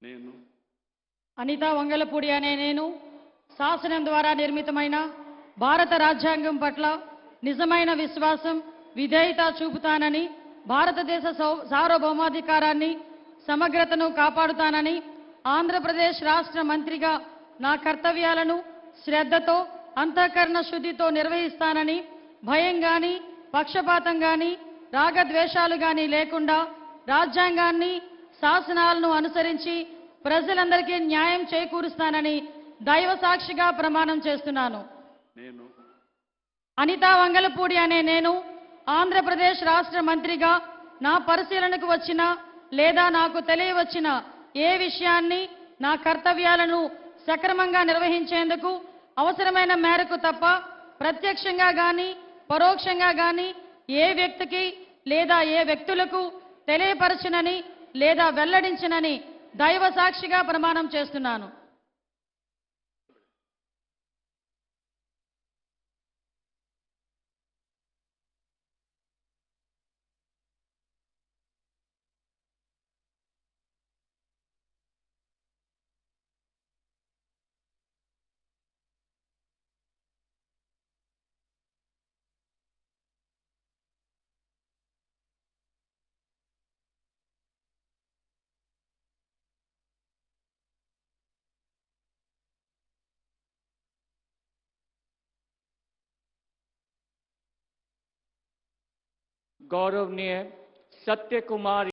నేను అనితా వంగలపూడి అనే నేను శాసనం ద్వారా నిర్మితమైన భారత రాజ్యాంగం పట్ల నిజమైన విశ్వాసం విధేయత చూపుతానని, భారతదేశ సార్వభౌమాధికారాన్ని సమగ్రతను కాపాడుతానని, ఆంధ్రప్రదేశ్ రాష్ట్ర మంత్రిగా నా కర్తవ్యాలను శ్రద్ధతో అంతఃకరణ శుద్ధితో నిర్వహిస్తానని, భయం గాని పక్షపాతం గాని రాగద్వేషాలు గాని లేకుండా రాజ్యాంగాన్ని శాసనాలను అనుసరించి ప్రజలందరికీ న్యాయం చేకూరుస్తానని దైవ సాక్షిగా ప్రమాణం చేస్తున్నాను. నేను అనితా వంగలపూడి అనే నేను ఆంధ్రప్రదేశ్ రాష్ట్ర మంత్రిగా నా పరిశీలనకు వచ్చిన లేదా నాకు తెలియవచ్చిన ఏ విషయాన్ని నా కర్తవ్యాలను సక్రమంగా నిర్వహించేందుకు అవసరమైన మేరకు తప్ప ప్రత్యక్షంగా గాని పరోక్షంగా గాని ఏ వ్యక్తికి లేదా ఏ వ్యక్తులకు తెలియపరచనని లేదా వెల్లడించనని దైవ సాక్షిగా ప్రమాణం చేస్తున్నాను. गौरवनीय सत्य कुमार